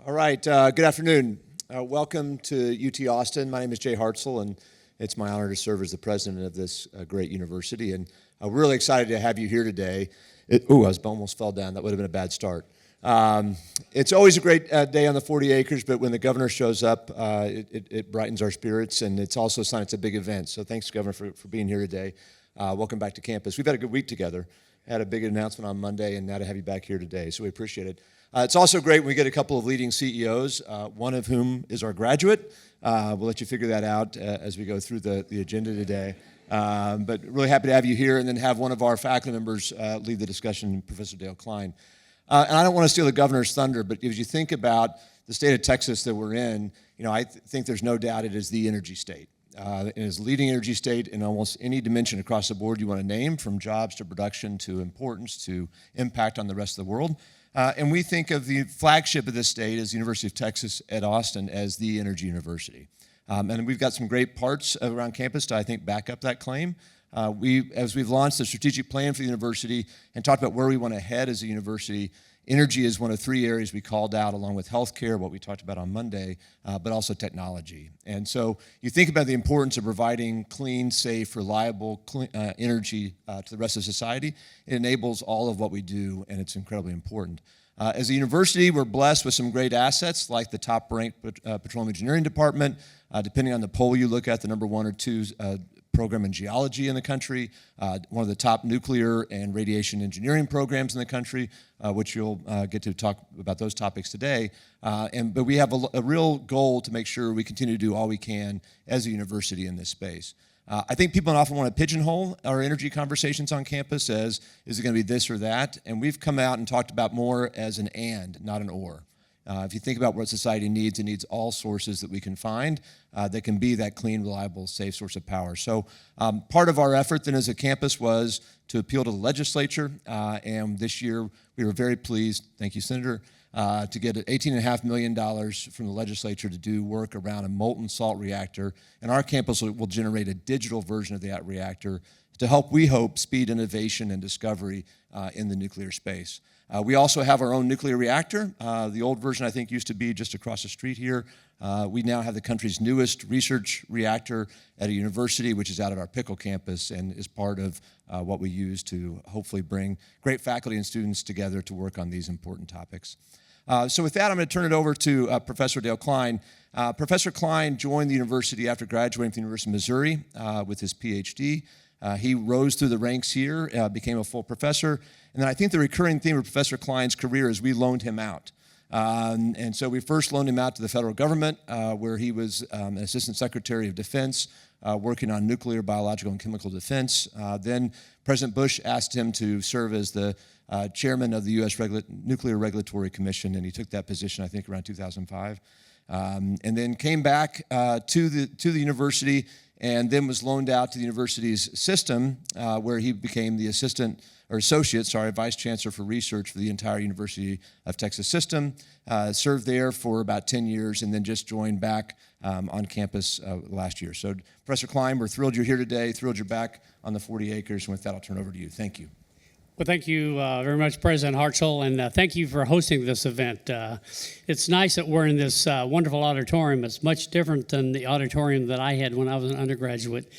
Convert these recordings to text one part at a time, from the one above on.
All right, good afternoon. Welcome to UT Austin. My name is Jay Hartzell, and it's my honor to serve as the president of this great university. And we're really excited to have you here today. I almost fell down. That would have been a bad start. It's always a great day on the 40 acres, but when the governor shows up, it brightens our spirits, and it's also a sign it's a big event. So thanks, Governor, for being here today. Welcome back to campus. We've had a good week together. Had a big announcement on Monday, and now to have you back here today, so we appreciate it. It's also great when we get a couple of leading CEOs, one of whom is our graduate. We'll let you figure that out as we go through the agenda today. But really happy to have you here, and then have one of our faculty members lead the discussion, Professor Dale Klein. And I don't want to steal the governor's thunder, but as you think about the state of Texas that we're in, I think there's no doubt it is the energy state. It is the leading energy state in almost any dimension across the board you want to name, from jobs to production to importance to impact on the rest of the world. And we think of the flagship of this state as the University of Texas at Austin as the energy university. And we've got some great parts around campus to, I think, back up that claim. As we've launched the strategic plan for the university and talked about where we want to head as a university, energy is one of three areas we called out, along with healthcare, what we talked about on Monday, but also technology. And so you think about the importance of providing clean, safe, reliable energy to the rest of society. It enables all of what we do, and it's incredibly important. As a university, we're blessed with some great assets, like the top-ranked petroleum engineering department. Depending on the poll you look at, the number one or two program in geology in the country, one of the top nuclear and radiation engineering programs in the country, which you'll get to talk about those topics today. But we have a real goal to make sure we continue to do all we can as a university in this space. I think people often want to pigeonhole our energy conversations on campus as, is it going to be this or that? And we've come out and talked about more as an and, not an or. If you think about what society needs, it needs all sources that we can find that can be that clean, reliable, safe source of power. So part of our effort then as a campus was to appeal to the legislature, and this year we were very pleased, thank you, Senator, to get $18.5 million from the legislature to do work around a molten salt reactor. And our campus will generate a digital version of that reactor to help, we hope, speed innovation and discovery in the nuclear space. We also have our own nuclear reactor. The old version, I think, used to be just across the street here. We now have the country's newest research reactor at a university, which is out at our Pickle campus and is part of what we use to hopefully bring great faculty and students together to work on these important topics. So with that, I'm going to turn it over to Professor Dale Klein. Professor Klein joined the university after graduating from the University of Missouri with his PhD. He rose through the ranks here, became a full professor, and then I think the recurring theme of Professor Klein's career is we loaned him out. And so we first loaned him out to the federal government, where he was an assistant secretary of defense, working on nuclear, biological, and chemical defense. Then President Bush asked him to serve as the chairman of the U.S. Nuclear Regulatory Commission, and he took that position, I think, around 2005. And then came back to the university, and then was loaned out to the university's system, where he became the vice chancellor for research for the entire University of Texas system. Served there for about 10 years, and then just joined back on campus last year. So, Professor Klein, we're thrilled you're here today, thrilled you're back on the 40 acres, and with that, I'll turn it over to you. Thank you. Well, thank you very much, President Hartzell, and thank you for hosting this event. It's nice that we're in this wonderful auditorium. It's much different than the auditorium that I had when I was an undergraduate,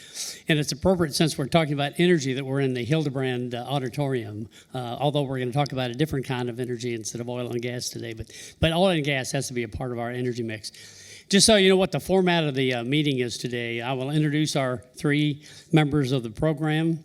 and it's appropriate, since we're talking about energy, that we're in the Hildebrand Auditorium, although we're going to talk about a different kind of energy instead of oil and gas today, but oil and gas has to be a part of our energy mix. Just so you know what the format of the meeting is today, I will introduce our three members of the program.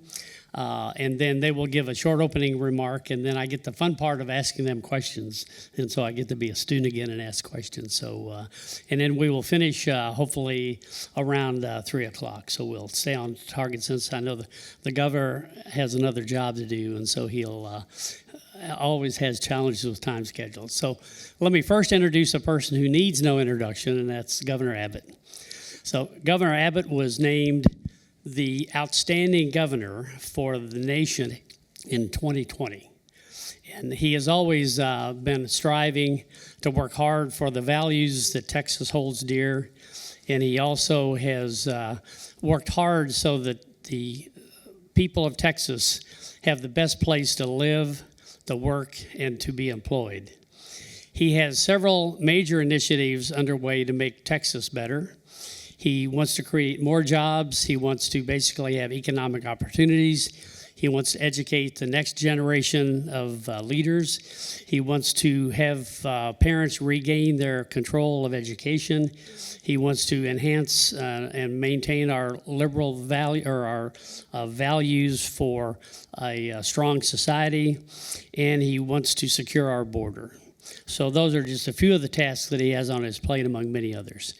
And then they will give a short opening remark, and then I get the fun part of asking them questions, and so I get to be a student again and ask questions. So, and then we will finish hopefully around 3 o'clock. So we'll stay on target, since I know the governor has another job to do, and so he'll always has challenges with time schedules. So let me first introduce a person who needs no introduction, and that's Governor Abbott. So Governor Abbott was named the outstanding governor for the nation in 2020. And he has always been striving to work hard for the values that Texas holds dear. And he also has worked hard so that the people of Texas have the best place to live, to work, and to be employed. He has several major initiatives underway to make Texas better. He wants to create more jobs. He wants to basically have economic opportunities. He wants to educate the next generation of leaders. He wants to have parents regain their control of education. He wants to enhance and maintain our liberal value or our values for a strong society, and he wants to secure our border. So those are just a few of the tasks that he has on his plate, among many others.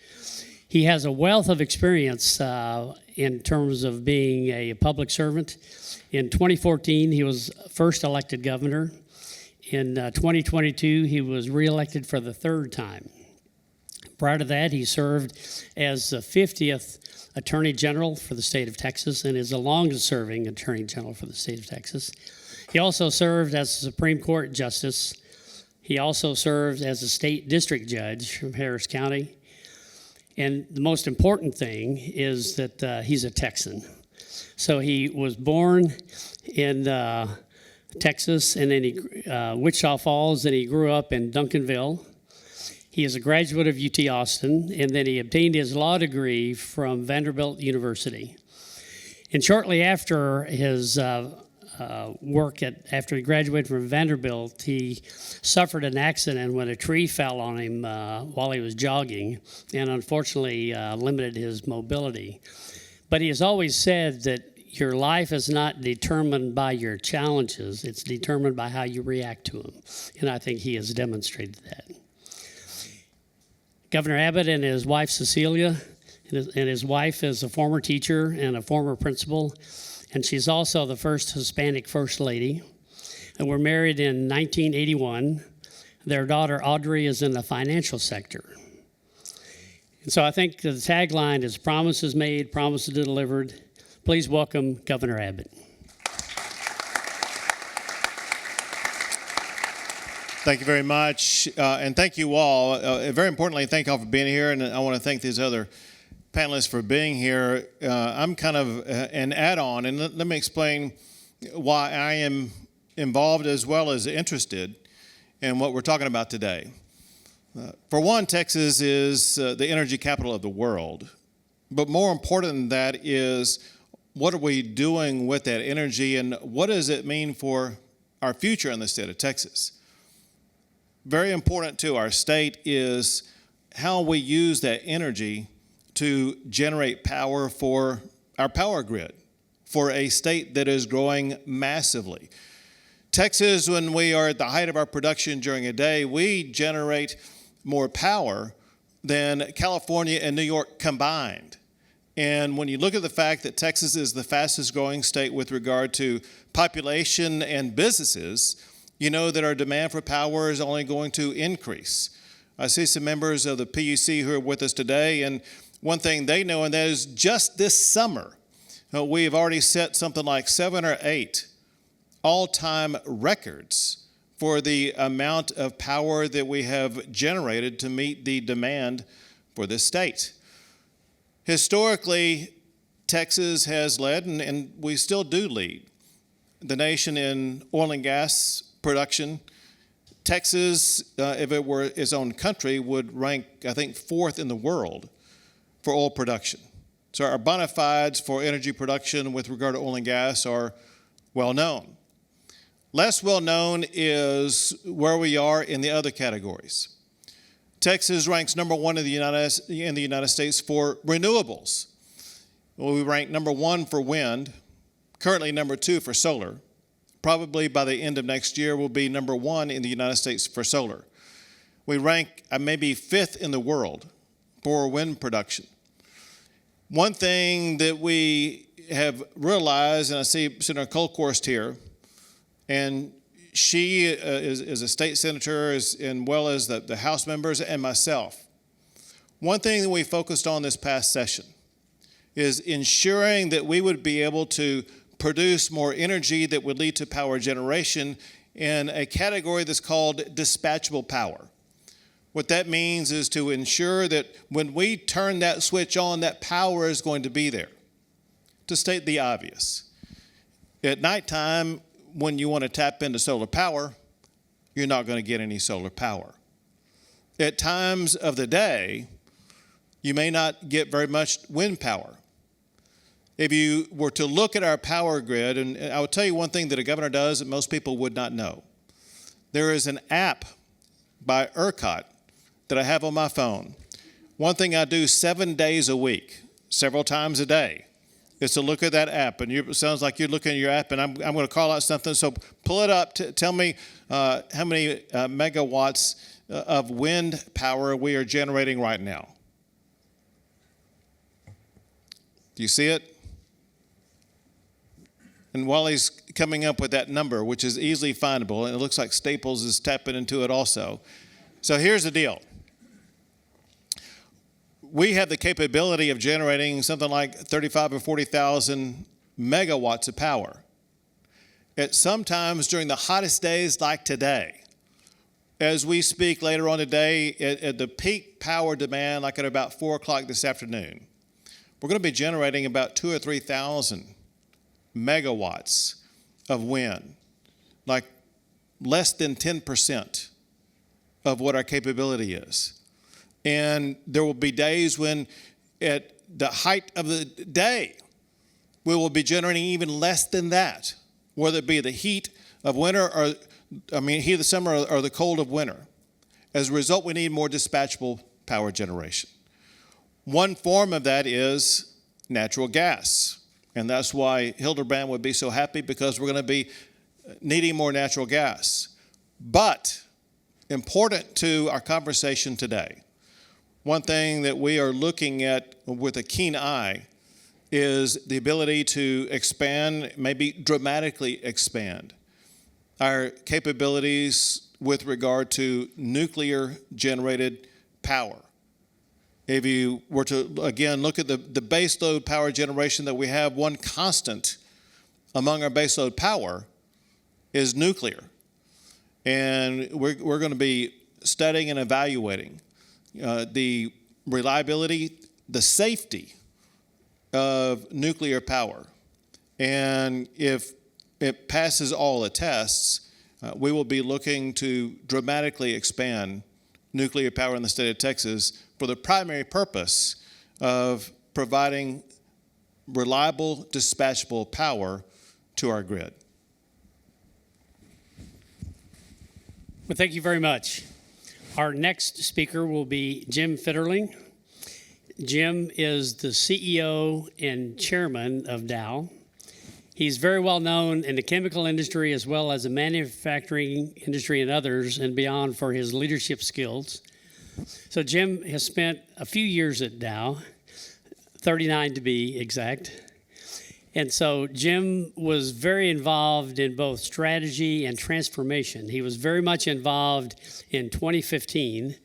He has a wealth of experience in terms of being a public servant. In 2014, he was first elected governor. In 2022, he was reelected for the third time. Prior to that, he served as the 50th Attorney General for the state of Texas and is the longest-serving Attorney General for the state of Texas. He also served as a Supreme Court Justice. He also served as a state district judge from Harris County. And the most important thing is that he's a Texan. So he was born in Texas, and then Wichita Falls, and he grew up in Duncanville. He is a graduate of UT Austin, and then he obtained his law degree from Vanderbilt University. And shortly after his after he graduated from Vanderbilt, he suffered an accident when a tree fell on him while he was jogging, and unfortunately limited his mobility. But he has always said that your life is not determined by your challenges, it's determined by how you react to them. And I think he has demonstrated that. Governor Abbott and his wife Cecilia, and his wife is a former teacher and a former principal, and she's also the first Hispanic First Lady. And we're married in 1981. Their daughter Audrey is in the financial sector. And so I think the tagline is promises made, promises delivered. Please welcome Governor Abbott. Thank you very much, and thank you all. Very importantly, thank you all for being here, and I want to thank these other panelists for being here. I'm kind of an add-on, and let me explain why I am involved as well as interested in what we're talking about today. For one, Texas is the energy capital of the world, but more important than that is what are we doing with that energy, and what does it mean for our future in the state of Texas? Very important to our state is how we use that energy to generate power for our power grid, for a state that is growing massively. Texas, when we are at the height of our production during a day, we generate more power than California and New York combined. And when you look at the fact that Texas is the fastest growing state with regard to population and businesses, you know that our demand for power is only going to increase. I see some members of the PUC who are with us today, and one thing they know, and that is just this summer, we have already set something like 7 or 8 all-time records for the amount of power that we have generated to meet the demand for this state. Historically, Texas has led, and we still do lead, the nation in oil and gas production. Texas, if it were its own country, would rank, I think, 4th in the world for oil production. So our bona fides for energy production with regard to oil and gas are well known. Less well known is where we are in the other categories. Texas ranks number 1 in the United States for renewables. Well, we rank number 1 for wind, currently number 2 for solar. Probably by the end of next year, we'll be number 1 in the United States for solar. We rank maybe 5th in the world for wind production. One thing that we have realized, and I see Senator Colhorst here, and she is a state senator as well as the House members and myself. One thing that we focused on this past session is ensuring that we would be able to produce more energy that would lead to power generation in a category that's called dispatchable power. What that means is to ensure that when we turn that switch on, that power is going to be there. To state the obvious, at nighttime, when you want to tap into solar power, you're not going to get any solar power. at times of the day, you may not get very much wind power. If you were to look at our power grid, and I will tell you one thing that a governor does that most people would not know. There is an app by ERCOT that I have on my phone. One thing I do 7 days a week, several times a day, is to look at that app. And it sounds like you're looking at your app, and I'm going to call out something. So pull it up. Tell me how many megawatts of wind power we are generating right now. Do you see it? And Wally's coming up with that number, which is easily findable, and it looks like Staples is tapping into it also. So here's the deal. We have the capability of generating something like 35 or 40,000 megawatts of power. At sometimes during the hottest days like today, as we speak later on today, at the peak power demand, like at about 4 o'clock this afternoon, we're going to be generating about 2,000 or 3,000 megawatts of wind, like less than 10% of what our capability is. And there will be days when at the height of the day, we will be generating even less than that, whether it be the heat of winter heat of the summer or the cold of winter. As a result, we need more dispatchable power generation. One form of that is natural gas. And that's why Hildebrand would be so happy, because we're going to be needing more natural gas. But important to our conversation today, one thing that we are looking at with a keen eye is the ability to expand, maybe dramatically expand, our capabilities with regard to nuclear-generated power. If you were to, again, look at the baseload power generation that we have, one constant among our baseload power is nuclear. And we're going to be studying and evaluating the reliability, the safety of nuclear power. And if it passes all the tests, we will be looking to dramatically expand nuclear power in the state of Texas for the primary purpose of providing reliable, dispatchable power to our grid. Well, thank you very much. Our next speaker will be Jim Fitterling. Jim is the CEO and chairman of Dow. He's very well known in the chemical industry as well as the manufacturing industry and others and beyond for his leadership skills. So Jim has spent a few years at Dow, 39 to be exact. And so Jim was very involved in both strategy and transformation. He was very much involved in 2015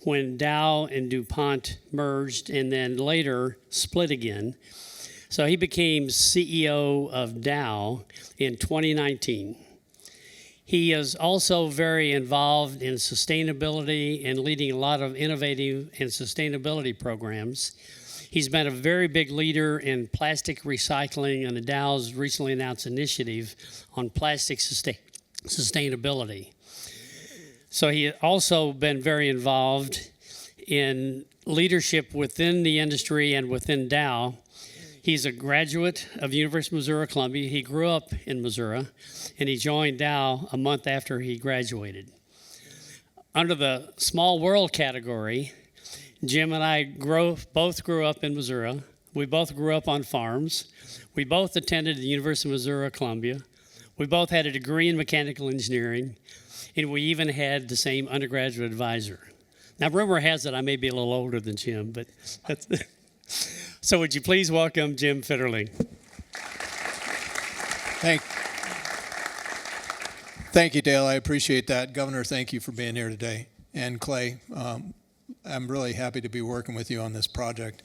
when Dow and DuPont merged and then later split again. So he became CEO of Dow in 2019. He is also very involved in sustainability and leading a lot of innovative and sustainability programs. He's been a very big leader in plastic recycling and the Dow's recently announced initiative on plastic sustainability. So he has also been very involved in leadership within the industry and within Dow. He's a graduate of the University of Missouri-Columbia. He grew up in Missouri, and he joined Dow a month after he graduated. Under the small world category, Jim and I both grew up in Missouri. We both grew up on farms. We both attended the University of Missouri-Columbia. We both had a degree in mechanical engineering, and we even had the same undergraduate advisor. Now, rumor has it I may be a little older than Jim, but that's... So would you please welcome Jim Fitterling? Thank you, Dale. I appreciate that. Governor, thank you for being here today. And Clay, I'm really happy to be working with you on this project.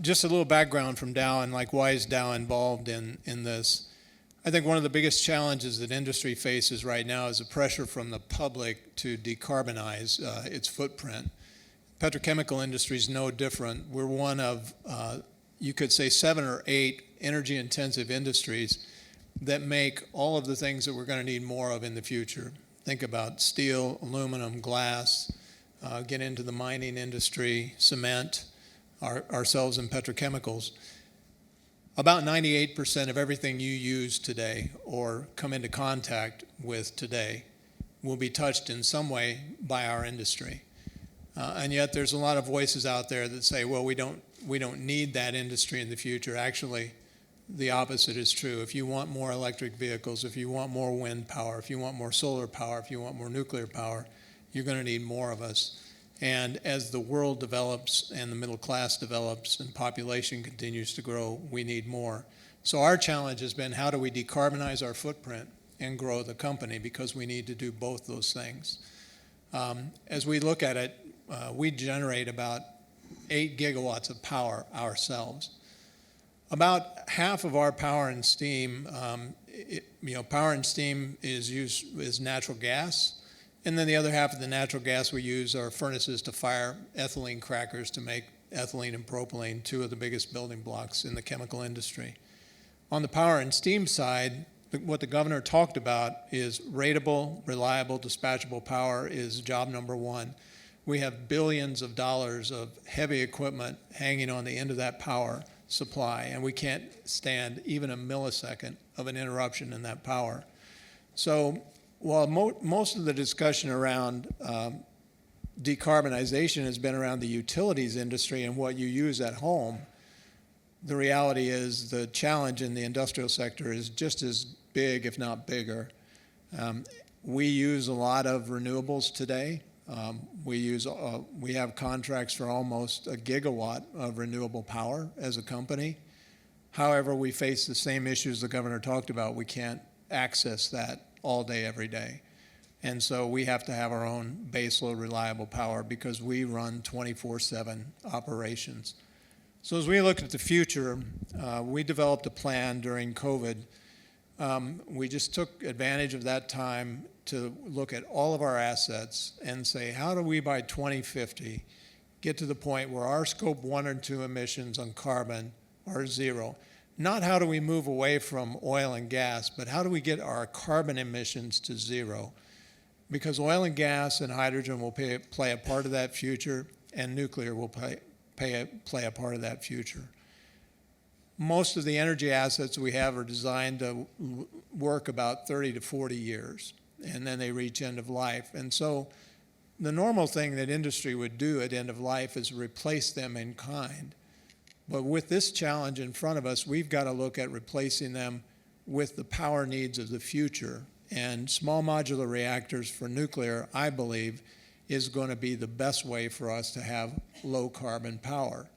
Just a little background from Dow and why is Dow involved in this? I think one of the biggest challenges that industry faces right now is the pressure from the public to decarbonize its footprint. Petrochemical industry is no different. We're one of, you could say, 7 or 8 energy-intensive industries that make all of the things that we're going to need more of in the future. Think about steel, aluminum, glass, get into the mining industry, cement, ourselves in petrochemicals. About 98% of everything you use today or come into contact with today will be touched in some way by our industry. And yet there's a lot of voices out there that say, well, we don't need that industry in the future. Actually, the opposite is true. If you want more electric vehicles, if you want more wind power, if you want more solar power, if you want more nuclear power, you're going to need more of us. And as the world develops and the middle class develops and population continues to grow, we need more. So our challenge has been, how do we decarbonize our footprint and grow the company? Because we need to do both those things. As we look at it, we generate about 8 gigawatts of power ourselves. About half of our power and steam, power and steam is natural gas. And then the other half of the natural gas we use are furnaces to fire ethylene crackers to make ethylene and propylene, two of the biggest building blocks in the chemical industry. On the power and steam side, what the governor talked about is ratable, reliable, dispatchable power is job number one. We have billions of dollars of heavy equipment hanging on the end of that power supply, and we can't stand even a millisecond of an interruption in that power. So while most of the discussion around decarbonization has been around the utilities industry and what you use at home, the reality is the challenge in the industrial sector is just as big, if not bigger. We use a lot of renewables today. We have contracts for almost a gigawatt of renewable power as a company. However, we face the same issues the governor talked about. We can't access that all day, every day. And so we have to have our own baseload reliable power because we run 24/7 operations. So as we look at the future, we developed a plan during COVID. We just took advantage of that time to look at all of our assets and say, how do we by 2050 get to the point where our scope 1 and 2 emissions on carbon are zero? Not how do we move away from oil and gas, but how do we get our carbon emissions to zero? Because oil and gas and hydrogen will play a part of that future, and nuclear will play a part of that future. Most of the energy assets we have are designed to work about 30 to 40 years, and then they reach end of life. And so the normal thing that industry would do at end of life is replace them in kind. But with this challenge in front of us, we've got to look at replacing them with the power needs of the future. And small modular reactors for nuclear, I believe, is going to be the best way for us to have low carbon power.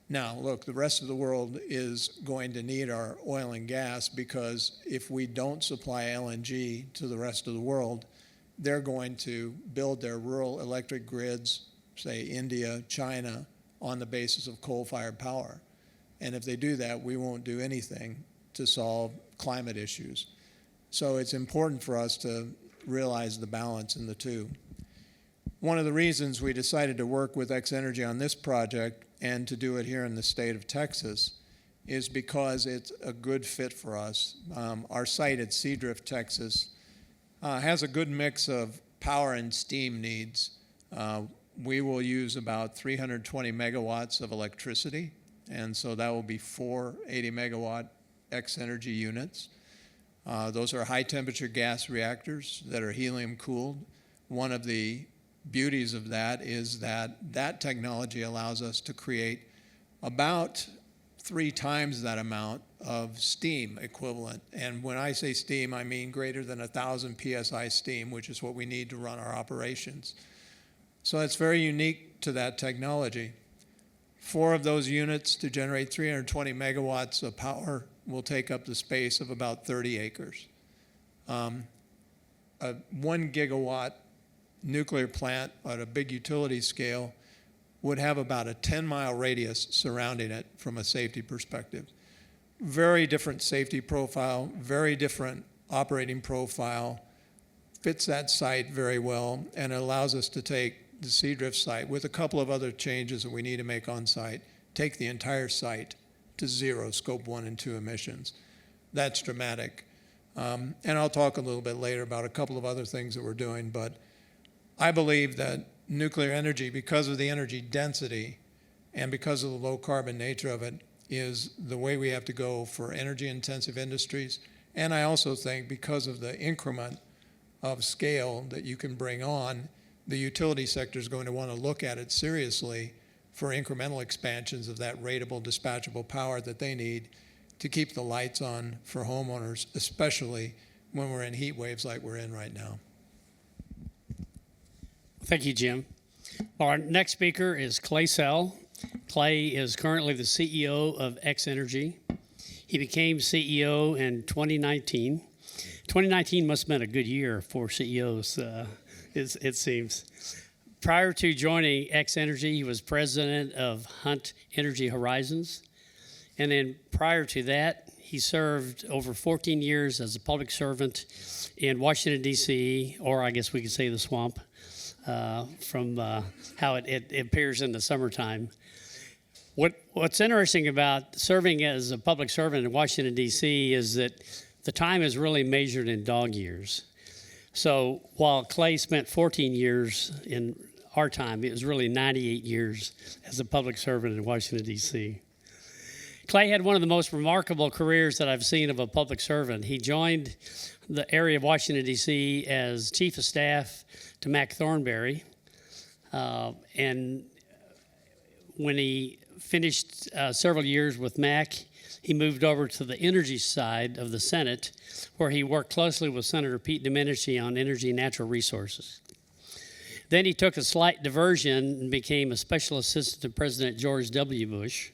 Now, look, the rest of the world is going to need our oil and gas because if we don't supply LNG to the rest of the world, they're going to build their rural electric grids, say India, China, on the basis of coal-fired power. And if they do that, we won't do anything to solve climate issues. So it's important for us to realize the balance in the two. One of the reasons we decided to work with X-Energy on this project and to do it here in the state of Texas is because it's a good fit for us. Our site at Seadrift, Texas, has a good mix of power and steam needs. We will use about 320 megawatts of electricity, and so that will be 4 80-megawatt X-Energy units. Those are high-temperature gas reactors that are helium-cooled. One of the beauties of that is that that technology allows us to create about 3 times that amount of steam equivalent. And when I say steam, I mean greater than 1,000 PSI steam, which is what we need to run our operations. So it's very unique to that technology. 4 of those units to generate 320 megawatts of power will take up the space of about 30 acres. A 1 gigawatt nuclear plant at a big utility scale would have about a 10-mile radius surrounding it from a safety perspective. Very different safety profile, very different operating profile, fits that site very well, and it allows us to take the Seadrift site with a couple of other changes that we need to make on site, take the entire site to zero scope 1 and 2 emissions. That's dramatic. And I'll talk a little bit later about a couple of other things that we're doing, but I believe that nuclear energy, because of the energy density and because of the low carbon nature of it, is the way we have to go for energy intensive industries. And I also think because of the increment of scale that you can bring on, the utility sector is going to want to look at it seriously for incremental expansions of that ratable dispatchable power that they need to keep the lights on for homeowners, especially when we're in heat waves like we're in right now. Thank you, Jim. Well, our next speaker is Clay Sell. Clay is currently the CEO of X Energy. He became CEO in 2019. 2019 must have been a good year for CEOs, it seems. Prior to joining X Energy, he was president of Hunt Energy Horizons. And then prior to that, he served over 14 years as a public servant in Washington, D.C., or I guess we could say the swamp, from how it appears in the summertime. What's interesting about serving as a public servant in Washington, D.C. is that the time is really measured in dog years. So while Clay spent 14 years in our time, it was really 98 years as a public servant in Washington, D.C. Clay had one of the most remarkable careers that I've seen of a public servant. He joined the area of Washington, D.C. as chief of staff to Mac Thornberry. And when he finished several years with Mac, he moved over to the energy side of the Senate, where he worked closely with Senator Pete Domenici on energy and natural resources. Then he took a slight diversion and became a special assistant to President George W. Bush.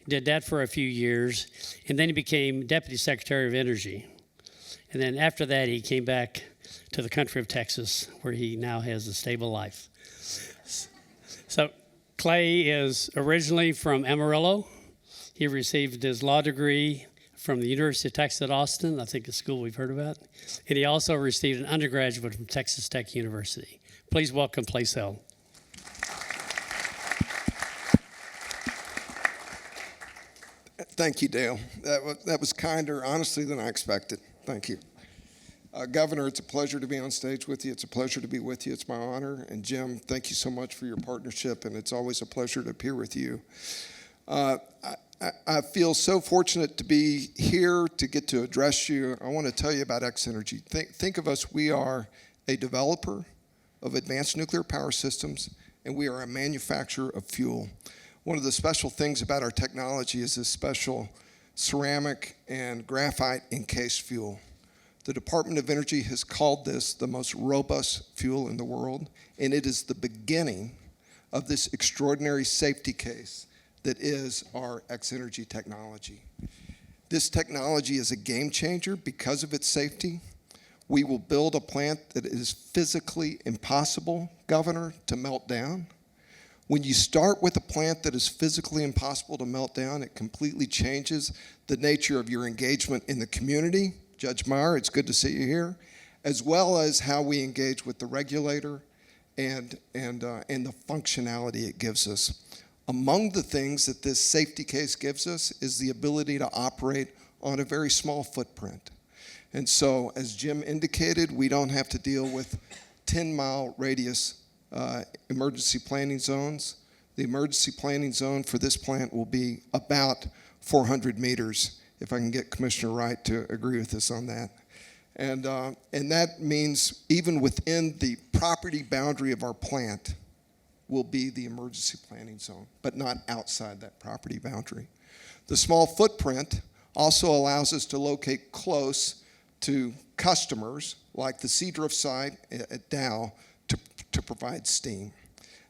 Did that for a few years, and then he became Deputy Secretary of Energy. And then after that, he came back to the country of Texas, where he now has a stable life. So Clay is originally from Amarillo. He received his law degree from the University of Texas at Austin, I think a school we've heard about. And he also received an undergraduate from Texas Tech University. Please welcome Clay Sell. Thank you, Dale. That was kinder, honestly, than I expected. Thank you. Governor, it's a pleasure to be on stage with you. It's a pleasure to be with you. It's my honor. And Jim, thank you so much for your partnership, and it's always a pleasure to appear with you. I feel so fortunate to be here to get to address you. I want to tell you about X Energy. Think of us, we are a developer of advanced nuclear power systems, and we are a manufacturer of fuel. One of the special things about our technology is this special ceramic and graphite encased fuel. The Department of Energy has called this the most robust fuel in the world, and it is the beginning of this extraordinary safety case that is our X Energy technology. This technology is a game changer because of its safety. We will build a plant that is physically impossible, Governor, to melt down. When you start with a plant that is physically impossible to melt down, it completely changes the nature of your engagement in the community. Judge Meyer, it's good to see you here, as well as how we engage with the regulator and the functionality it gives us. Among the things that this safety case gives us is the ability to operate on a very small footprint. And so, as Jim indicated, we don't have to deal with 10-mile radius emergency planning zones. The emergency planning zone for this plant will be about 400 meters, if I can get Commissioner Wright to agree with us on that. And that means even within the property boundary of our plant will be the emergency planning zone, but not outside that property boundary. The small footprint also allows us to locate close to customers like the Seadrift site at Dow to provide steam.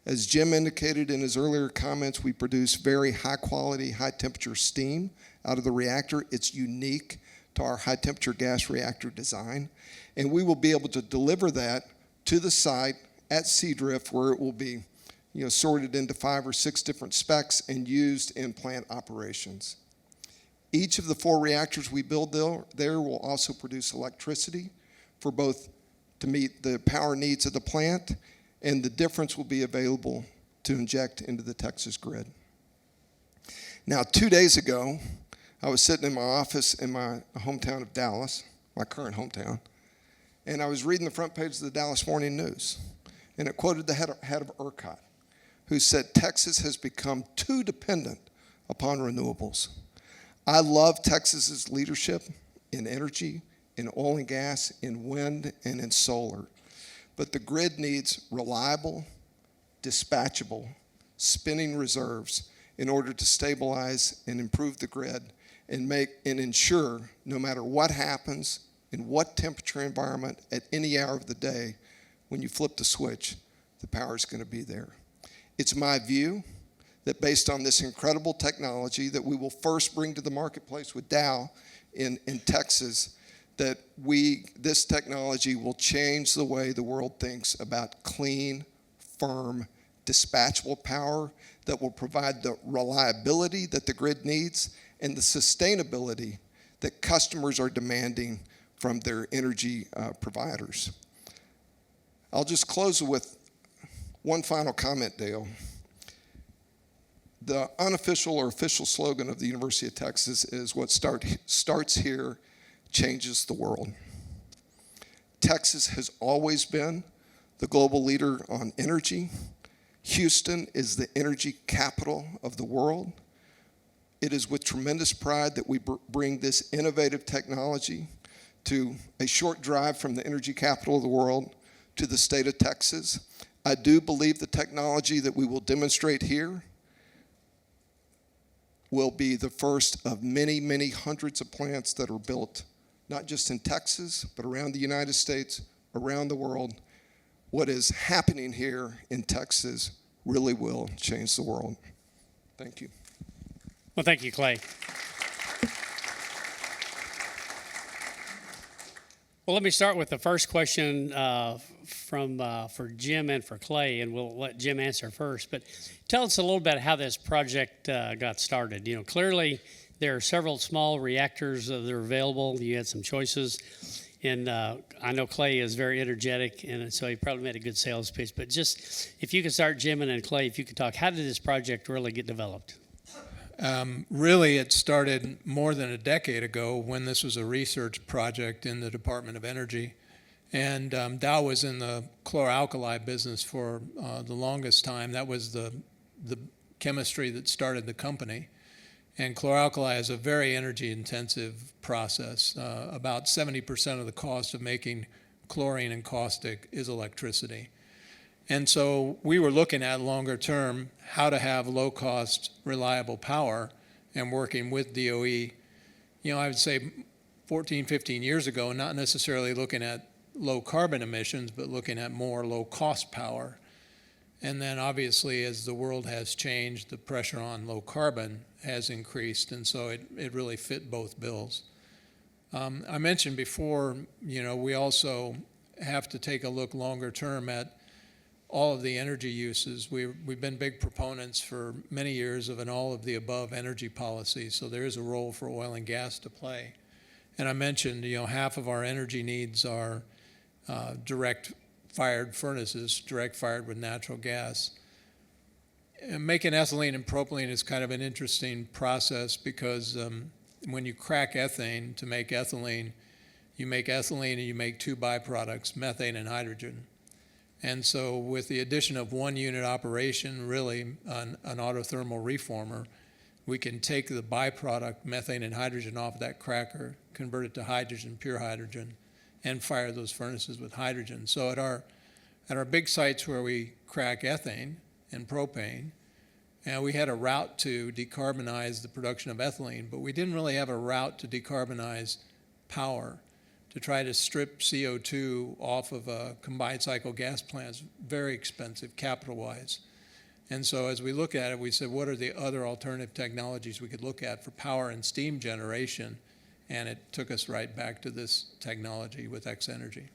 As Jim indicated in his earlier comments, we produce very high quality, high temperature steam out of the reactor. It's unique to our high temperature gas reactor design. And we will be able to deliver that to the site at Seadrift, where it will be sorted into 5 or 6 different specs and used in plant operations. Each of the 4 reactors we build there will also produce electricity for both to meet the power needs of the plant, and the difference will be available to inject into the Texas grid. Now, 2 days ago, I was sitting in my office in my hometown of Dallas, my current hometown, and I was reading the front page of the Dallas Morning News. and it quoted the head of ERCOT, who said Texas has become too dependent upon renewables. I love Texas's leadership in energy, in oil and gas, in wind, and in solar. But the grid needs reliable, dispatchable, spinning reserves in order to stabilize and improve the grid and ensure no matter what happens, in what temperature environment, at any hour of the day, when you flip the switch, the power is going to be there. It's my view that based on this incredible technology that we will first bring to the marketplace with Dow in Texas, that this technology will change the way the world thinks about clean, firm, dispatchable power that will provide the reliability that the grid needs and the sustainability that customers are demanding from their energy providers. I'll just close with one final comment, Dale. The unofficial or official slogan of the University of Texas is what starts here, changes the world. Texas has always been the global leader on energy. Houston is the energy capital of the world. It is with tremendous pride that we bring this innovative technology to a short drive from the energy capital of the world to the state of Texas. I do believe the technology that we will demonstrate here will be the first of many, many hundreds of plants that are built, not just in Texas, but around the United States, around the world. What is happening here in Texas really will change the world. Thank you. Well, thank you, Clay. Well, let me start with the first question for Jim and for Clay, and we'll let Jim answer first. But tell us a little bit how this project got started. You know, clearly there are several small reactors that are available. You had some choices, and I know Clay is very energetic, and so he probably made a good sales pitch. But just if you could start, Jim, and then Clay, if you could talk, how did this project really get developed? Really, it started more than a decade ago when this was a research project in the Department of Energy. And Dow was in the chlor-alkali business for the longest time. That was the chemistry that started the company. And chlor-alkali is a very energy-intensive process. About 70% of the cost of making chlorine and caustic is electricity. And so we were looking at longer term how to have low-cost, reliable power, and working with DOE, you know, I would say 14, 15 years ago, not necessarily looking at low carbon emissions, but looking at more low-cost power. And then obviously as the world has changed, the pressure on low carbon has increased, and so it really fit both bills. I mentioned before, you know, we also have to take a look longer term at all of the energy uses. We've been big proponents for many years of an all-of-the-above energy policy, so there is a role for oil and gas to play. And I mentioned, you know, half of our energy needs are direct-fired furnaces, direct-fired with natural gas. And making ethylene and propylene is kind of an interesting process because when you crack ethane to make ethylene, you make ethylene and you make two byproducts, methane and hydrogen. And so with the addition of one unit operation, really an autothermal reformer, we can take the byproduct, methane and hydrogen, off of that cracker, convert it to hydrogen, pure hydrogen, and fire those furnaces with hydrogen. So at our big sites where we crack ethane and propane, and we had a route to decarbonize the production of ethylene, but we didn't really have a route to decarbonize power. To try to strip CO2 off of a combined cycle gas plant is very expensive capital-wise. And so as we look at it, we said, what are the other alternative technologies we could look at for power and steam generation? And it took us right back to this technology with X-Energy.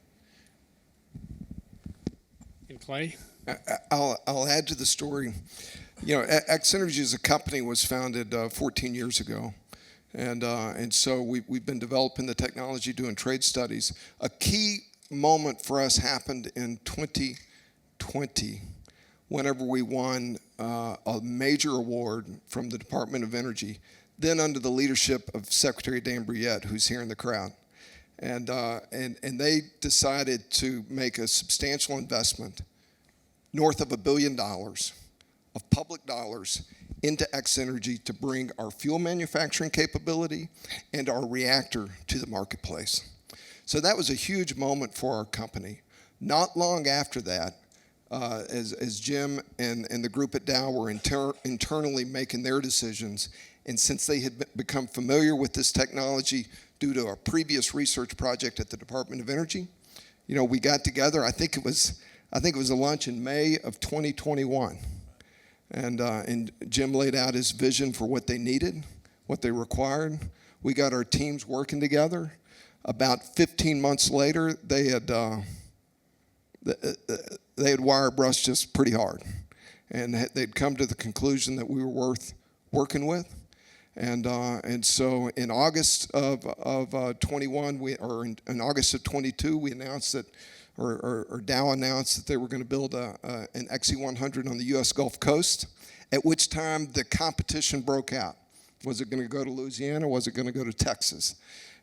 And Clay? I'll add to the story. You know, X-Energy as a company was founded 14 years ago. And so we've been developing the technology, doing trade studies. A key moment for us happened in 2020, whenever we won a major award from the Department of Energy, then under the leadership of Secretary Dan Brouillette, who's here in the crowd. And they decided to make a substantial investment north of $1 billion of public dollars into X-Energy to bring our fuel manufacturing capability and our reactor to the marketplace. So that was a huge moment for our company. Not long after that, as Jim and the group at Dow were internally making their decisions, and since they had become familiar with this technology due to a previous research project at the Department of Energy, we got together. I think it was a lunch in May of 2021. And Jim laid out his vision for what they needed, what they required. We got our teams working together. About 15 months later, they had wire brushed us pretty hard, and they'd come to the conclusion that we were worth working with. And so in August of 21, in August of 22, we announced that. Or Dow announced that they were going to build an XE100 on the U.S. Gulf Coast, at which time the competition broke out. Was it going to go to Louisiana? Was it going to go to Texas?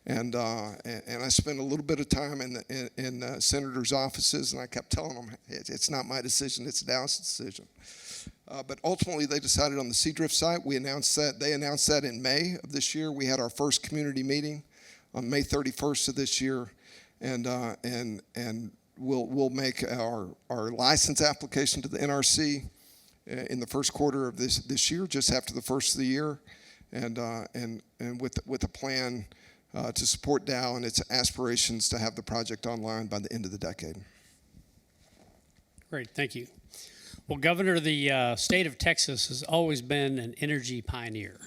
And I spent a little bit of time in senators' offices, and I kept telling them, it's not my decision, it's Dow's decision. But ultimately, they decided on the Seadrift site. They announced that in May of this year. We had our first community meeting on May 31st of this year, and we'll make our license application to the NRC in the first quarter of this year, just after the first of the year, and with a plan to support Dow and its aspirations to have the project online by the end of the decade. Great, thank you. Well, Governor, the state of Texas has always been an energy pioneer.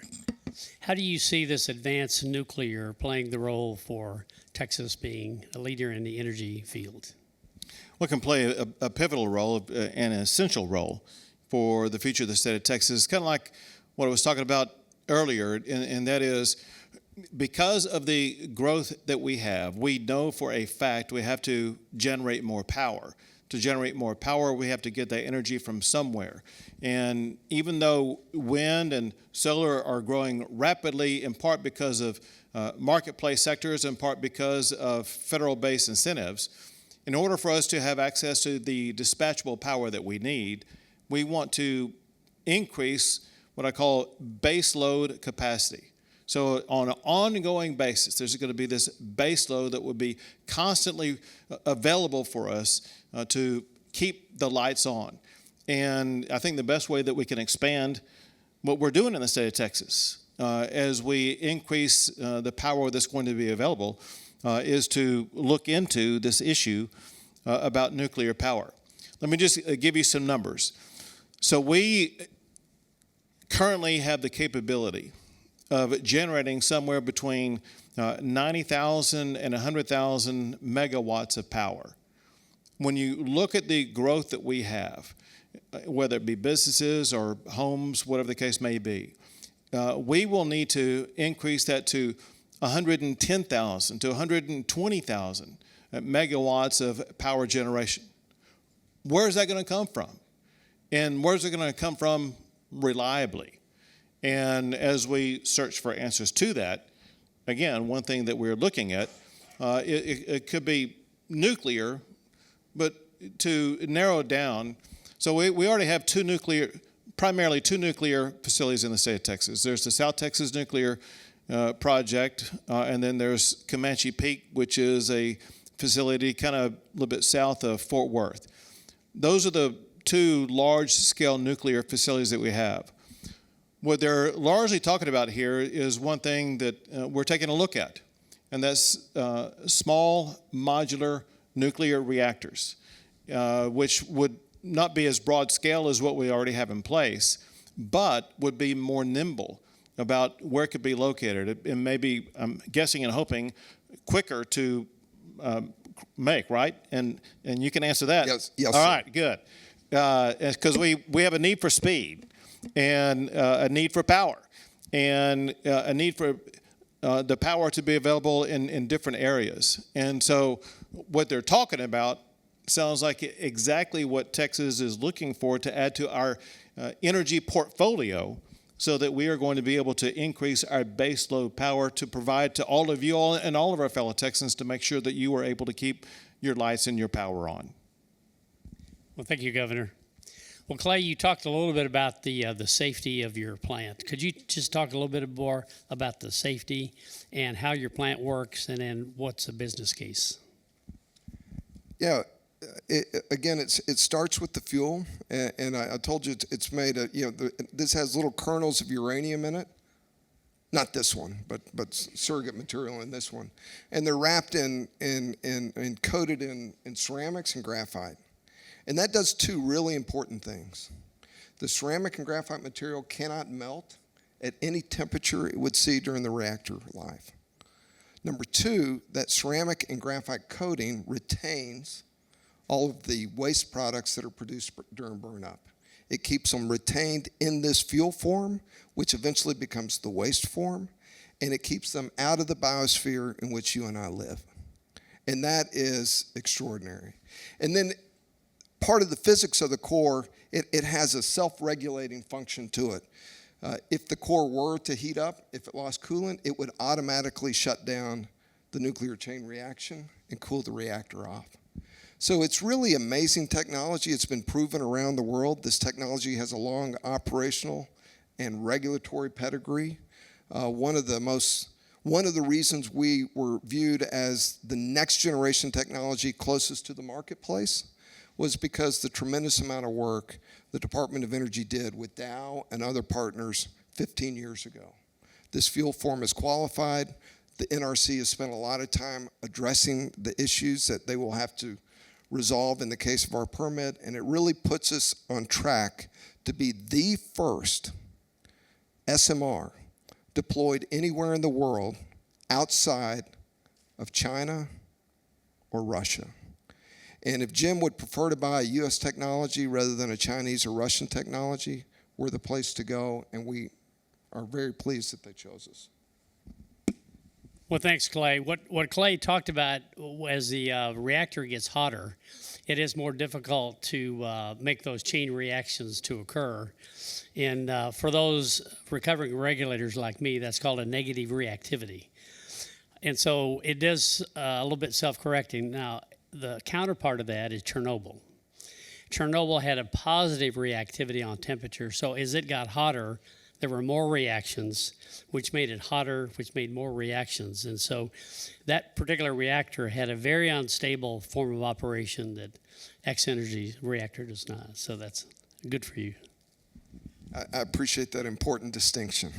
How do you see this advanced nuclear playing the role for Texas being a leader in the energy field? Well, it can play a pivotal role, an essential role for the future of the state of Texas. Kind of like what I was talking about earlier, and that is because of the growth that we have, we know for a fact we have to generate more power. To generate more power, we have to get that energy from somewhere. And even though wind and solar are growing rapidly, in part because of marketplace sectors, in part because of federal-based incentives, in order for us to have access to the dispatchable power that we need, we want to increase what I call base load capacity. So on an ongoing basis, there's going to be this base load that will be constantly available for us to keep the lights on. And I think the best way that we can expand what we're doing in the state of Texas as we increase the power that's going to be available is to look into this issue about nuclear power. Let me just give you some numbers. So we currently have the capability of generating somewhere between 90,000 and 100,000 megawatts of power. When you look at the growth that we have, whether it be businesses or homes, whatever the case may be, we will need to increase that to 110,000 to 120,000 megawatts of power generation. Where is that going to come from? And where is it going to come from reliably? And as we search for answers to that, again, one thing that we're looking at, it could be nuclear, but to narrow down, so we already have primarily two nuclear facilities in the state of Texas. There's the South Texas Nuclear Project, and then there's Comanche Peak, which is a facility kind of a little bit south of Fort Worth. Those are the two large-scale nuclear facilities that we have. What they're largely talking about here is one thing that we're taking a look at, and that's small modular nuclear reactors, which would not be as broad scale as what we already have in place, but would be more nimble about where it could be located. And maybe, I'm guessing and hoping, quicker to make, right? And you can answer that. Yes, All sir. right, good. Because we have a need for speed and a need for power and a need for the power to be available in different areas. And so what they're talking about sounds like exactly what Texas is looking for to add to our energy portfolio so that we are going to be able to increase our base load power to provide to all of you all and all of our fellow Texans to make sure that you are able to keep your lights and your power on. Well, thank you, Governor. Well, Clay, you talked a little bit about the safety of your plant. Could you just talk a little bit more about the safety and how your plant works, and then what's the business case? Yeah, it starts with the fuel, and I told you it's made this has little kernels of uranium in it. Not this one, but surrogate material in this one, and they're wrapped in coated in ceramics and graphite, and that does two really important things. The ceramic and graphite material cannot melt at any temperature it would see during the reactor life. Number two, that ceramic and graphite coating retains all of the waste products that are produced during burnup. It keeps them retained in this fuel form, which eventually becomes the waste form, and it keeps them out of the biosphere in which you and I live. And that is extraordinary. And then part of the physics of the core, it has a self-regulating function to it. If the core were to heat up, if it lost coolant, it would automatically shut down the nuclear chain reaction and cool the reactor off. So it's really amazing technology. It's been proven around the world. This technology has a long operational and regulatory pedigree. One of the reasons we were viewed as the next generation technology closest to the marketplace was because the tremendous amount of work the Department of Energy did with Dow and other partners 15 years ago. This fuel form is qualified. The NRC has spent a lot of time addressing the issues that they will have to resolve in the case of our permit, and it really puts us on track to be the first SMR deployed anywhere in the world outside of China or Russia. And if Jim would prefer to buy a U.S. technology rather than a Chinese or Russian technology, we're the place to go, and we are very pleased that they chose us. Well, thanks, Clay. What Clay talked about, as the reactor gets hotter, it is more difficult to make those chain reactions to occur. And for those recovering regulators like me, that's called a negative reactivity. And so it does a little bit self-correcting. Now, the counterpart of that is Chernobyl. Chernobyl had a positive reactivity on temperature, so as it got hotter, there were more reactions, which made it hotter, which made more reactions. And so that particular reactor had a very unstable form of operation that X-Energy's reactor does not. So that's good for you. I appreciate that important distinction.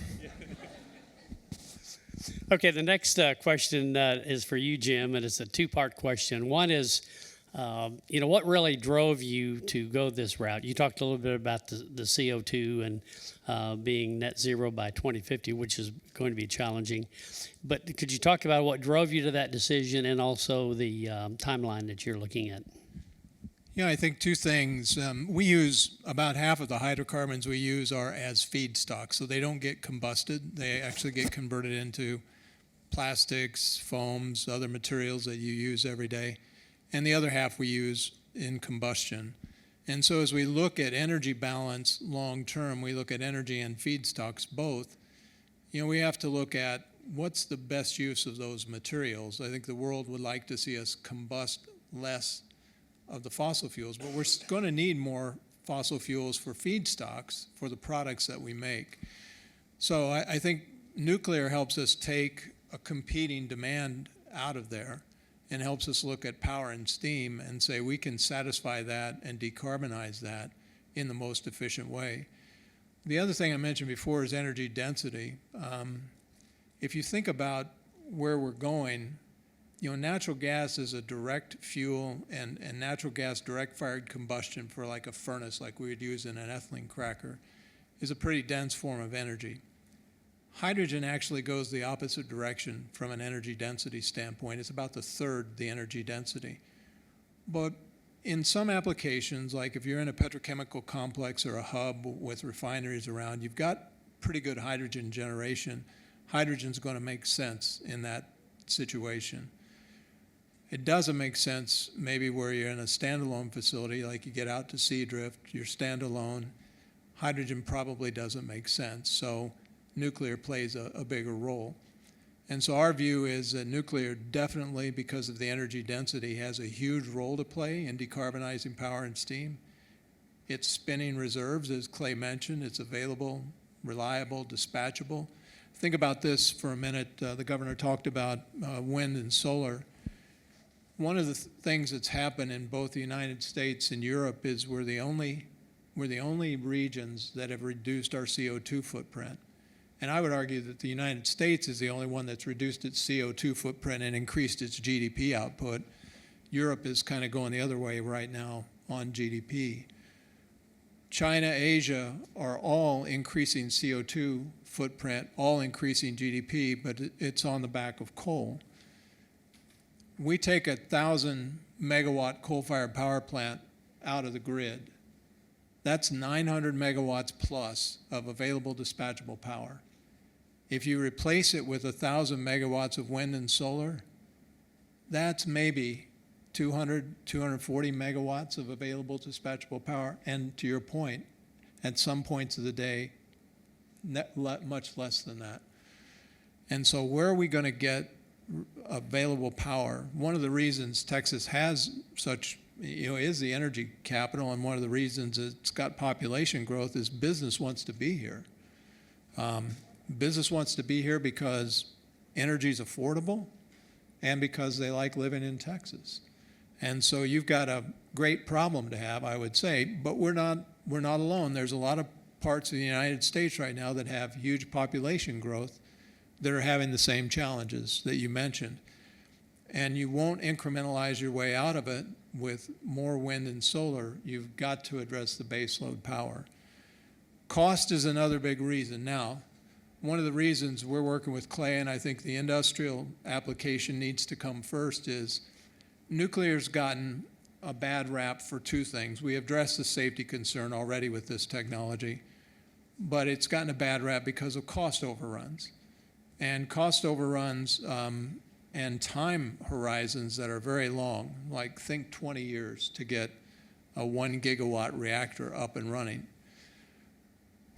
Okay, the next question is for you, Jim, and it's a two-part question. One is, what really drove you to go this route? You talked a little bit about the CO2 and being net zero by 2050, which is going to be challenging. But could you talk about what drove you to that decision and also the timeline that you're looking at? Yeah, I think two things. We use about half of the hydrocarbons we use are as feedstock, so they don't get combusted. They actually get converted into plastics, foams, other materials that you use every day. And the other half we use in combustion. And so as we look at energy balance long term, we look at energy and feedstocks both. We have to look at what's the best use of those materials. I think the world would like to see us combust less of the fossil fuels, but we're going to need more fossil fuels for feedstocks for the products that we make. So I think nuclear helps us take a competing demand out of there and helps us look at power and steam and say we can satisfy that and decarbonize that in the most efficient way. The other thing I mentioned before is energy density. If you think about where we're going, natural gas is a direct fuel, and natural gas direct fired combustion for like a furnace like we would use in an ethylene cracker is a pretty dense form of energy. Hydrogen actually goes the opposite direction from an energy density standpoint. It's about the third the energy density. But in some applications, like if you're in a petrochemical complex or a hub with refineries around, you've got pretty good hydrogen generation. Hydrogen's going to make sense in that situation. It doesn't make sense maybe where you're in a standalone facility, like you get out to Seadrift, you're standalone. Hydrogen probably doesn't make sense. So nuclear plays a bigger role. And so our view is that nuclear definitely, because of the energy density, has a huge role to play in decarbonizing power and steam. It's spinning reserves, as Clay mentioned. It's available, reliable, dispatchable. Think about this for a minute. The governor talked about wind and solar. One of the things that's happened in both the United States and Europe is we're the only regions that have reduced our CO2 footprint. And I would argue that the United States is the only one that's reduced its CO2 footprint and increased its GDP output. Europe is kind of going the other way right now on GDP. China, Asia are all increasing CO2 footprint, all increasing GDP, but it's on the back of coal. We take 1,000 megawatt coal-fired power plant out of the grid. That's 900 megawatts plus of available dispatchable power. If you replace it with 1,000 megawatts of wind and solar, that's maybe 200, 240 megawatts of available dispatchable power. And to your point, at some points of the day, much less than that. And so where are we going to get available power? One of the reasons Texas has such, is the energy capital, and one of the reasons it's got population growth is business wants to be here. Business wants to be here because energy is affordable and because they like living in Texas. And so you've got a great problem to have, I would say, but we're not alone. There's a lot of parts of the United States right now that have huge population growth that are having the same challenges that you mentioned. And you won't incrementalize your way out of it with more wind and solar. You've got to address the baseload power. Cost is another big reason. Now, one of the reasons we're working with Clay, and I think the industrial application needs to come first, is nuclear's gotten a bad rap for two things. We addressed the safety concern already with this technology, but it's gotten a bad rap because of cost overruns. And cost overruns and time horizons that are very long, like think 20 years to get a 1 gigawatt reactor up and running.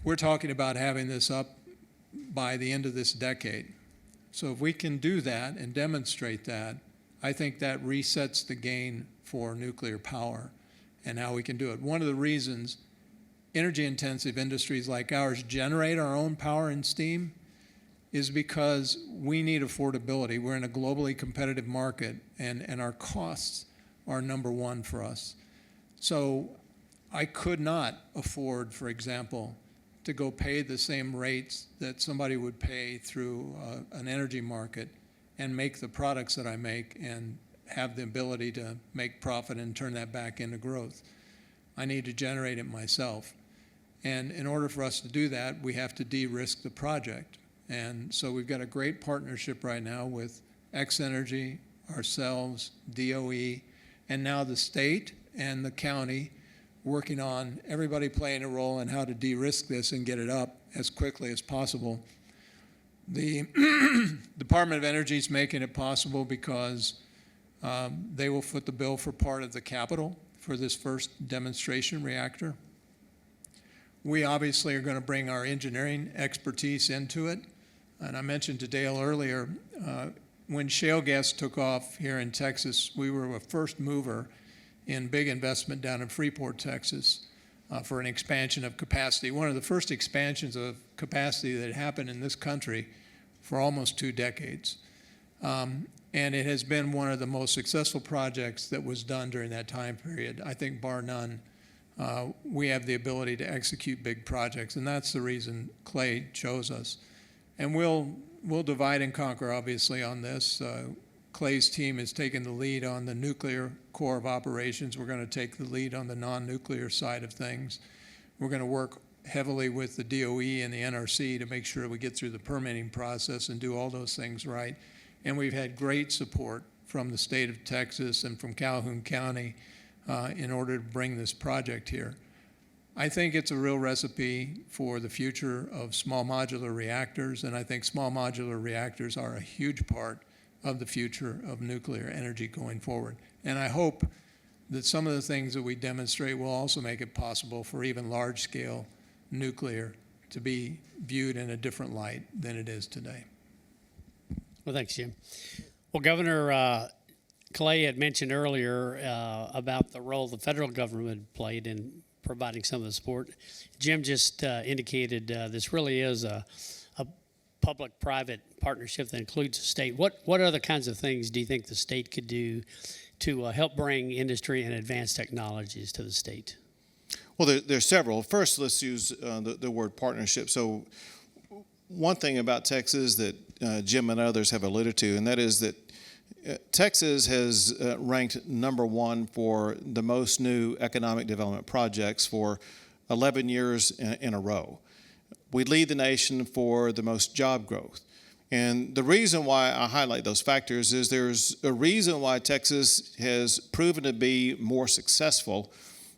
We're talking about having this up by the end of this decade. So if we can do that and demonstrate that, I think that resets the gain for nuclear power and how we can do it. One of the reasons energy-intensive industries like ours generate our own power and steam is because we need affordability. We're in a globally competitive market, and our costs are number one for us. So I could not afford, for example, to go pay the same rates that somebody would pay through an energy market and make the products that I make and have the ability to make profit and turn that back into growth. I need to generate it myself. And in order for us to do that, we have to de-risk the project. And so we've got a great partnership right now with X-Energy, ourselves, DOE, and now the state and the county working on everybody playing a role in how to de-risk this and get it up as quickly as possible. The Department of Energy is making it possible because they will foot the bill for part of the capital for this first demonstration reactor. We obviously are going to bring our engineering expertise into it. And I mentioned to Dale earlier, when shale gas took off here in Texas, we were a first mover in big investment down in Freeport, Texas, for an expansion of capacity. One of the first expansions of capacity that happened in this country for almost 2 decades. And it has been one of the most successful projects that was done during that time period. I think bar none, we have the ability to execute big projects, and that's the reason Clay chose us. And we'll divide and conquer, obviously, on this. Clay's team has taken the lead on the nuclear core of operations. We're going to take the lead on the non-nuclear side of things. We're going to work heavily with the DOE and the NRC to make sure we get through the permitting process and do all those things right. And we've had great support from the state of Texas and from Calhoun County in order to bring this project here. I think it's a real recipe for the future of small modular reactors, and I think small modular reactors are a huge part of the future of nuclear energy going forward. And I hope that some of the things that we demonstrate will also make it possible for even large-scale nuclear to be viewed in a different light than it is today. Well, thanks, Jim. Well, Governor Clay had mentioned earlier about the role the federal government played in providing some of the support. Jim just indicated this really is a public-private partnership that includes the state. What other kinds of things do you think the state could do to help bring industry and advanced technologies to the state? Well, there's several. First, let's use the word partnership. So one thing about Texas that Jim and others have alluded to, and that is that Texas has ranked number one for the most new economic development projects for 11 years in a row. We lead the nation for the most job growth. And the reason why I highlight those factors is there's a reason why Texas has proven to be more successful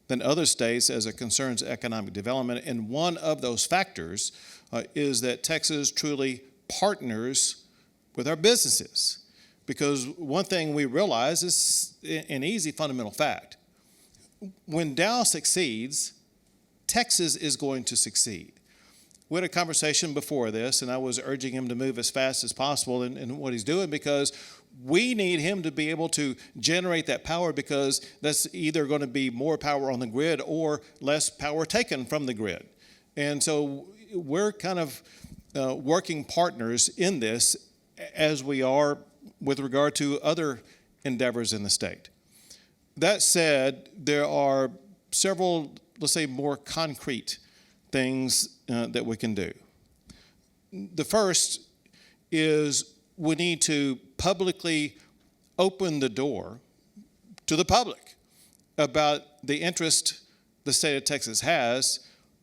than other states as it concerns economic development. And one of those factors is that Texas truly partners with our businesses. Because one thing we realize is an easy fundamental fact. When Dow succeeds, Texas is going to succeed. We had a conversation before this, and I was urging him to move as fast as possible in what he's doing, because we need him to be able to generate that power, because that's either going to be more power on the grid or less power taken from the grid. And so we're kind of working partners in this, as we are with regard to other endeavors in the state. That said, there are several, let's say, more concrete things that we can do. The first is we need to publicly open the door to the public about the interest the state of Texas has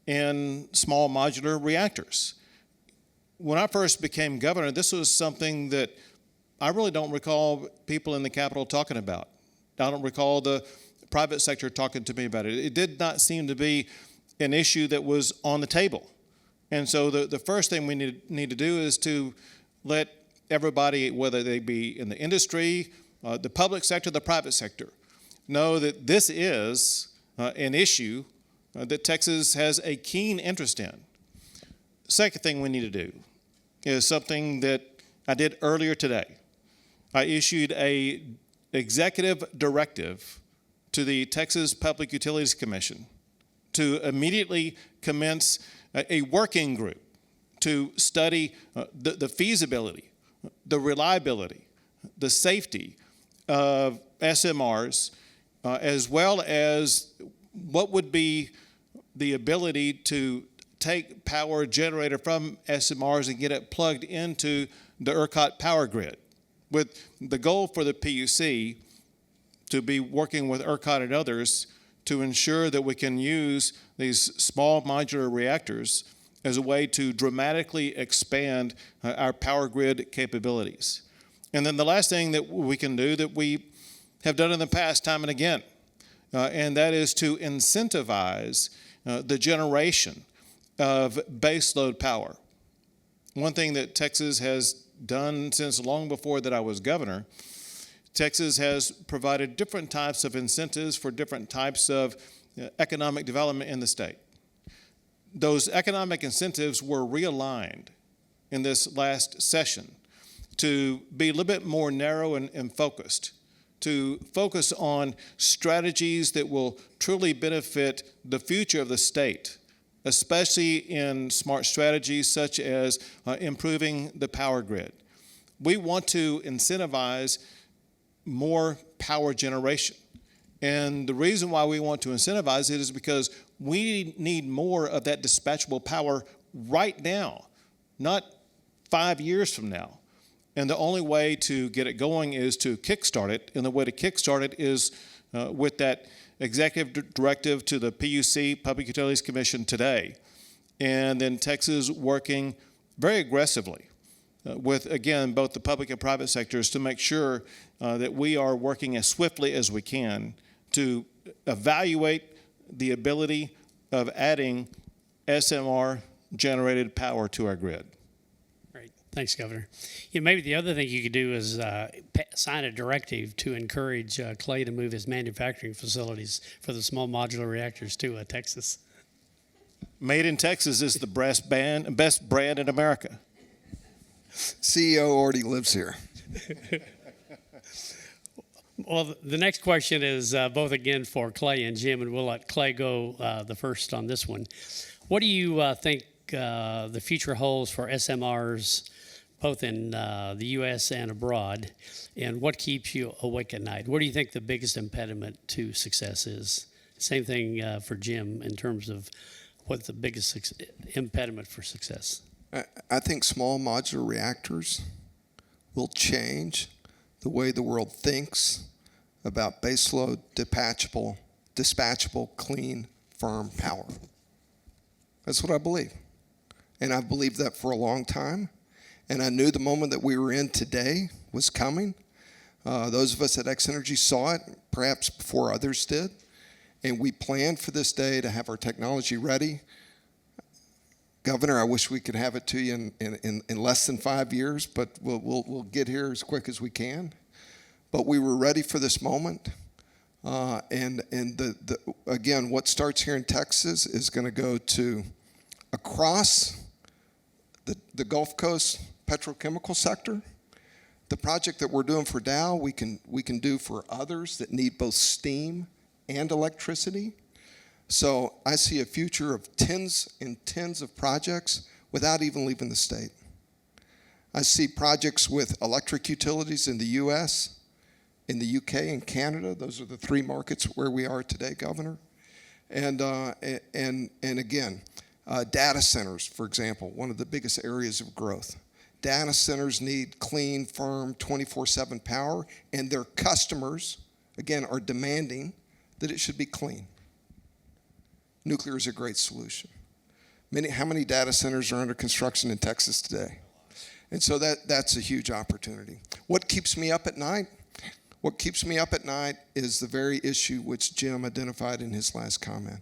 in small modular reactors. When I first became governor, this was something that I really don't recall people in the Capitol talking about. I don't recall the private sector talking to me about it. It did not seem to be an issue that was on the table. And so the first thing we need to do is to let everybody, whether they be in the industry, the public sector, the private sector, know that this is an issue that Texas has a keen interest in. Second thing we need to do is something that I did earlier today. I issued an executive directive to the Texas Public Utilities Commission to immediately commence a working group to study the feasibility, the reliability, the safety of SMRs, as well as what would be the ability to take power generated from SMRs and get it plugged into the ERCOT power grid, with the goal for the PUC to be working with ERCOT and others to ensure that we can use these small modular reactors as a way to dramatically expand our power grid capabilities. And then the last thing that we can do that we have done in the past time and again, and that is to incentivize the generation of baseload power. One thing that Texas has done since long before that I was governor, Texas has provided different types of incentives for different types of economic development in the state. Those economic incentives were realigned in this last session to be a little bit more narrow and focused, to focus on strategies that will truly benefit the future of the state, especially in smart strategies such as improving the power grid. We want to incentivize more power generation. And the reason why we want to incentivize it is because we need more of that dispatchable power right now, not 5 years from now. And the only way to get it going is to kickstart it. And the way to kickstart it is with that executive directive to the PUC, Public Utilities Commission, today. And then Texas working very aggressively with, again, both the public and private sectors to make sure that we are working as swiftly as we can to evaluate the ability of adding SMR-generated power to our grid. Great. Thanks, Governor. Yeah, maybe the other thing you could do is sign a directive to encourage Clay to move his manufacturing facilities for the small modular reactors to Texas. Made in Texas is the best brand in America. CEO already lives here. Well, the next question is both again for Clay and Jim, and we'll let Clay go the first on this one. What do you think the future holds for SMRs, both in the U.S. and abroad, and what keeps you awake at night? What do you think the biggest impediment to success is? Same thing for Jim in terms of what the biggest impediment for success. I think small modular reactors will change the way the world thinks about baseload, dispatchable, clean, firm power. That's what I believe. And I've believed that for a long time. And I knew the moment that we were in today was coming. Those of us at X Energy saw it, perhaps before others did. And we planned for this day to have our technology ready. Governor, I wish we could have it to you in less than 5 years, but we'll get here as quick as we can. But we were ready for this moment. Again, what starts here in Texas is going to go to across the Gulf Coast petrochemical sector. The project that we're doing for Dow, we can do for others that need both steam and electricity. So I see a future of tens and tens of projects without even leaving the state. I see projects with electric utilities in the U.S., in the UK, and Canada. Those are the three markets where we are today, Governor. And again, data centers, for example, one of the biggest areas of growth. Data centers need clean, firm, 24/7 power, and their customers, again, are demanding that it should be clean. Nuclear is a great solution. How many data centers are under construction in Texas today? And so that's a huge opportunity. What keeps me up at night? What keeps me up at night is the very issue which Jim identified in his last comment.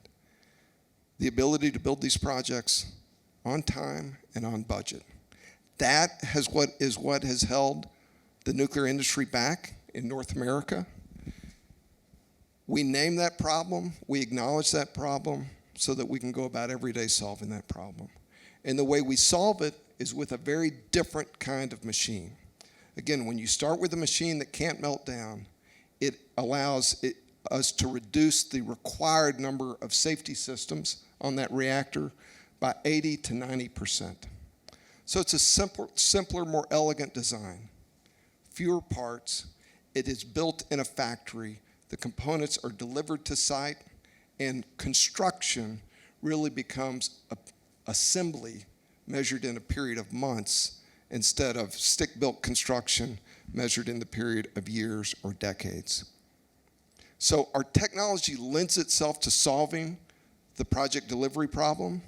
The ability to build these projects on time and on budget. That is what has held the nuclear industry back in North America. We name that problem, we acknowledge that problem so that we can go about every day solving that problem. And the way we solve it is with a very different kind of machine. Again, when you start with a machine that can't melt down, it allows us to reduce the required number of safety systems on that reactor by 80 to 90%. So it's a simpler, more elegant design. Fewer parts. It is built in a factory. The components are delivered to site, and construction really becomes assembly measured in a period of months instead of stick-built construction measured in the period of years or decades. So our technology lends itself to solving the project delivery problem,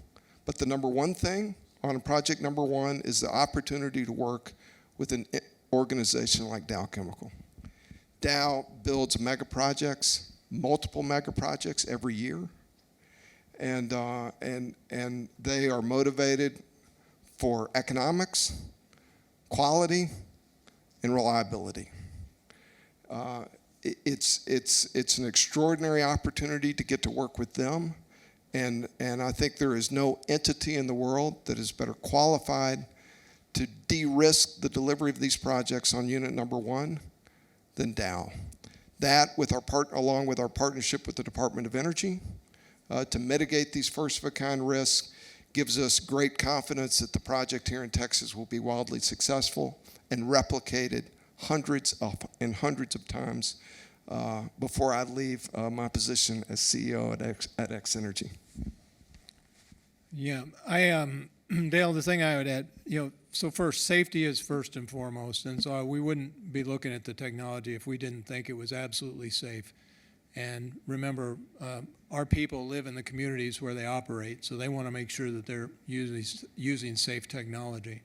but the number one thing on project number one is the opportunity to work with an organization like Dow Chemical. Dow builds mega projects, multiple mega projects every year, and they are motivated for economics, quality, and reliability. It's an extraordinary opportunity to get to work with them, and I think there is no entity in the world that is better qualified to de-risk the delivery of these projects on unit number one than Dow. That, along with our partnership with the Department of Energy to mitigate these first-of-a-kind risks, gives us great confidence that the project here in Texas will be wildly successful and replicated hundreds of times before I leave my position as CEO at X Energy. Yeah, Dale, the thing I would add, so first, safety is first and foremost, and so we wouldn't be looking at the technology if we didn't think it was absolutely safe. And remember, our people live in the communities where they operate, so they want to make sure that they're using safe technology.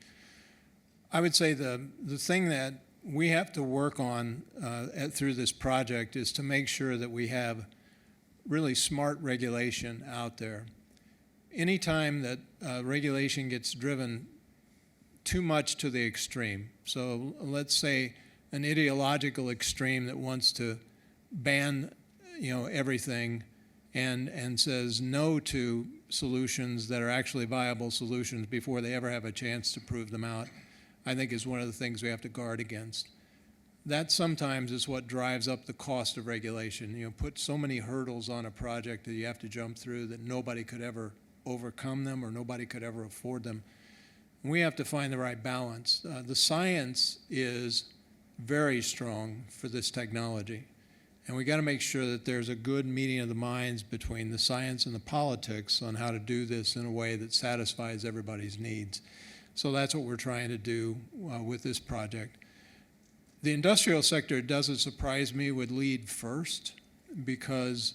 I would say the thing that we have to work on through this project is to make sure that we have really smart regulation out there. Anytime that regulation gets driven too much to the extreme, so let's say an ideological extreme that wants to ban everything and says no to solutions that are actually viable solutions before they ever have a chance to prove them out, I think is one of the things we have to guard against. that sometimes is what drives up the cost of regulation. You know, put so many hurdles on a project that you have to jump through that nobody could ever overcome them or nobody could ever afford them. We have to find the right balance. The science is very strong for this technology, and we got to make sure that there's a good meeting of the minds between the science and the politics on how to do this in a way that satisfies everybody's needs. So that's what we're trying to do with this project. The industrial sector, it doesn't surprise me, would lead first, because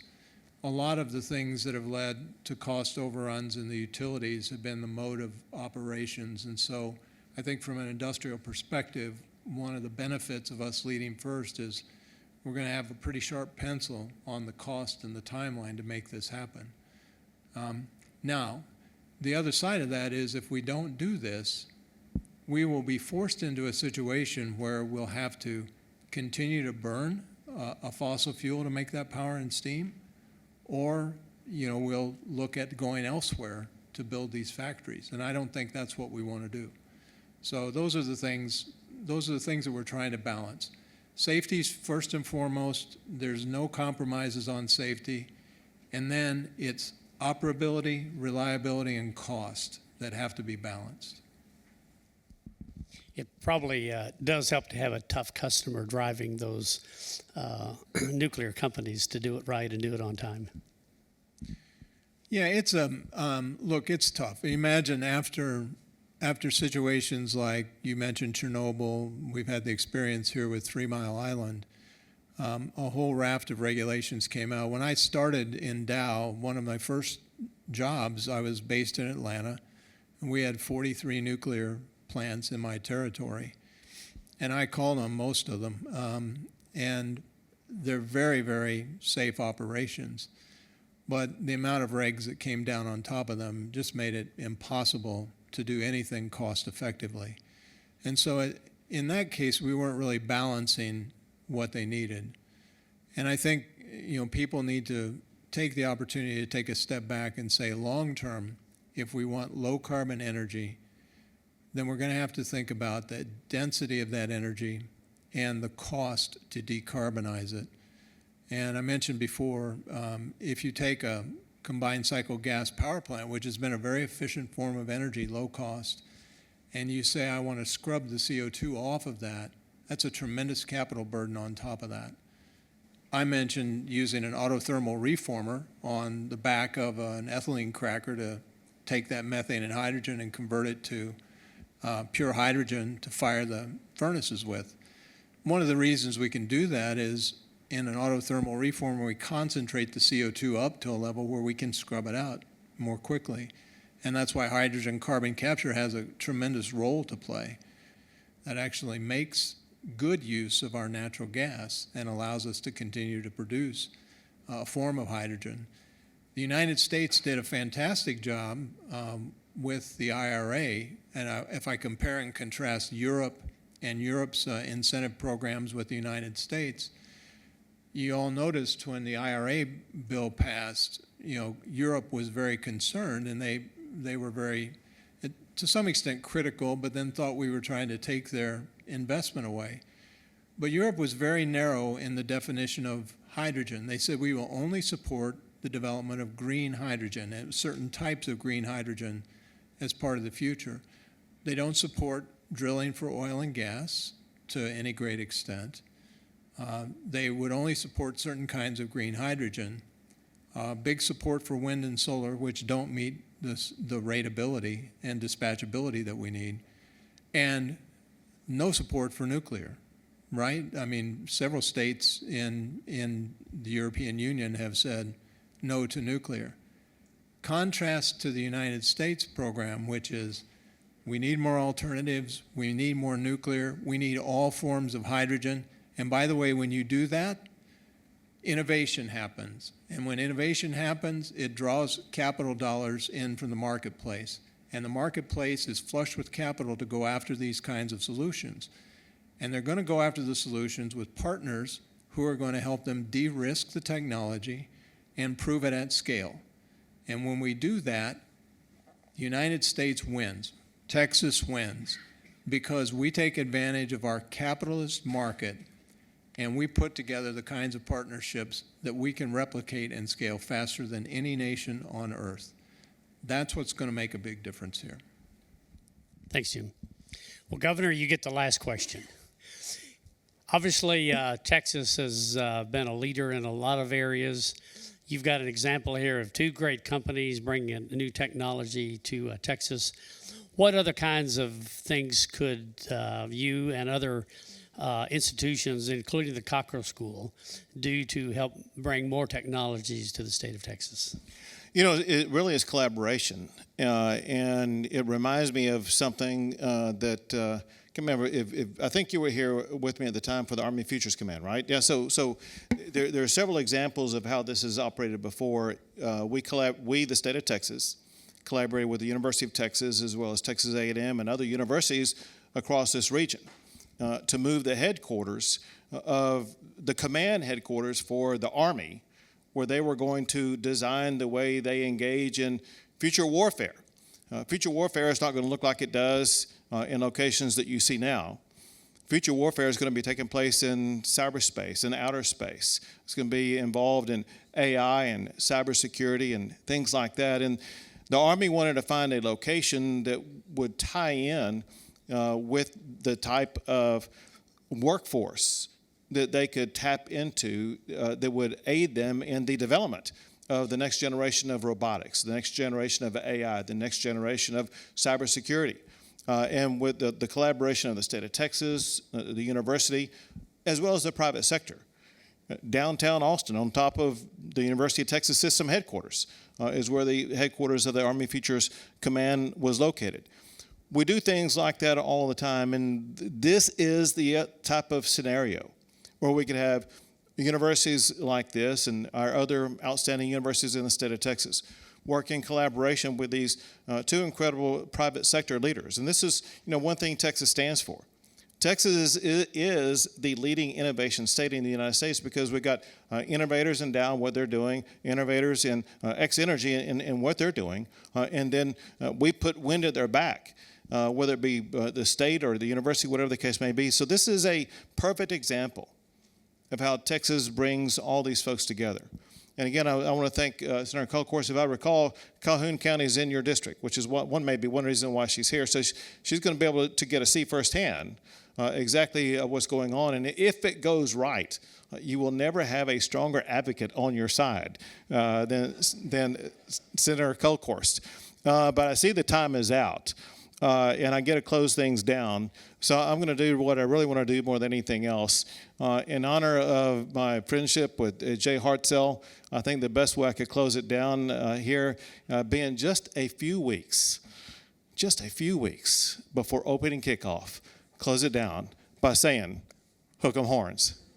a lot of the things that have led to cost overruns in the utilities have been the mode of operations. And so I think from an industrial perspective, one of the benefits of us leading first is we're going to have a pretty sharp pencil on the cost and the timeline to make this happen. Now, the other side of that is if we don't do this, we will be forced into a situation where we'll have to continue to burn a fossil fuel to make that power and steam, or we'll look at going elsewhere to build these factories. And I don't think that's what we want to do. So those are the things that we're trying to balance. Safety's first and foremost. There's no compromises on safety. And then it's operability, reliability, and cost that have to be balanced. It probably does help to have a tough customer driving those nuclear companies to do it right and do it on time. Yeah, it's look, it's tough. Imagine after situations like you mentioned Chernobyl, we've had the experience here with 3 Mile Island. A whole raft of regulations came out. When I started in Dow, one of my first jobs, I was based in Atlanta, and we had 43 nuclear plants in my territory, and I called on most of them, and they're very, very safe operations. But the amount of regs that came down on top of them just made it impossible to do anything cost effectively. And so in that case, we weren't really balancing what they needed. And I think people need to take the opportunity to take a step back and say, long term, if we want low carbon energy, then we're going to have to think about the density of that energy and the cost to decarbonize it. And I mentioned before, if you take a combined cycle gas power plant, which has been a very efficient form of energy, low cost, and you say, I want to scrub the CO2 off of that, that's a tremendous capital burden on top of that. I mentioned using an autothermal reformer on the back of an ethylene cracker to take that methane and hydrogen and convert it to pure hydrogen to fire the furnaces with. One of the reasons we can do that is in an autothermal reformer, we concentrate the CO2 up to a level where we can scrub it out more quickly. And that's why hydrogen carbon capture has a tremendous role to play. That actually makes good use of our natural gas and allows us to continue to produce a form of hydrogen. The United States did a fantastic job with the IRA, and if I compare and contrast Europe and Europe's incentive programs with the United States, you all noticed when the IRA bill passed, Europe was very concerned, and they were very, to some extent, critical, but then thought we were trying to take their investment away. But Europe was very narrow in the definition of hydrogen. They said we will only support the development of green hydrogen and certain types of green hydrogen as part of the future. They don't support drilling for oil and gas to any great extent. They would only support certain kinds of green hydrogen. Big support for wind and solar, which don't meet the rateability and dispatchability that we need. And no support for nuclear, right? I mean, several states in the European Union have said no to nuclear. Contrast to the United States program, which is we need more alternatives, we need more nuclear, we need all forms of hydrogen. And by the way, when you do that, innovation happens. And when innovation happens, it draws capital dollars in from the marketplace. And the marketplace is flush with capital to go after these kinds of solutions. And they're going to go after the solutions with partners who are going to help them de-risk the technology and prove it at scale. And when we do that, the United States wins. Texas wins because we take advantage of our capitalist market and we put together the kinds of partnerships that we can replicate and scale faster than any nation on earth. That's what's going to make a big difference here. Thanks, Jim. Well, Governor, you get the last question. Obviously, Texas has been a leader in a lot of areas. You've got an example here of two great companies bringing in new technology to Texas. What other kinds of things could you and other institutions, including the Cockrell School, do to help bring more technologies to the state of Texas? You know, it really is collaboration, and it reminds me of something that I can remember. If I think you were here with me at the time for the Army Futures Command, right? Yeah. So there are several examples of how this has operated before. We, the state of Texas, collaborated with the University of Texas as well as Texas A&M and other universities across this region to move the headquarters of the command headquarters for the Army, where they were going to design the way they engage in future warfare. Future warfare is not going to look like it does in locations that you see now. Future warfare is going to be taking place in cyberspace and outer space. It's going to be involved in AI and cybersecurity and things like that. And the Army wanted to find a location that would tie in with the type of workforce that they could tap into that would aid them in the development of the next generation of robotics, the next generation of AI, the next generation of cybersecurity. And with the collaboration of the state of Texas, the university, as well as the private sector. Downtown Austin, on top of the University of Texas System headquarters, is where the headquarters of the Army Futures Command was located. We do things like that all the time, and this is the type of scenario where we could have universities like this and our other outstanding universities in the state of Texas work in collaboration with these two incredible private sector leaders. And this is, one thing Texas stands for. Texas is the leading innovation state in the United States because we've got innovators in Dow, what they're doing, innovators in X Energy in what they're doing, and then we put wind at their back, whether it be the state or the university, whatever the case may be. So this is a perfect example of how Texas brings all these folks together. And again, I want to thank Senator Colcourse. If I recall, Calhoun County is in your district, which is one reason why she's here. So she's going to be able to get to see firsthand exactly what's going on. And if it goes right, you will never have a stronger advocate on your side than Senator Colcourse. But I see the time is out. And I get to close things down. So I'm going to do what I really want to do more than anything else. In honor of my friendship with Jay Hartzell, I think the best way I could close it down here being just a few weeks before opening kickoff, close it down by saying, hook 'em horns.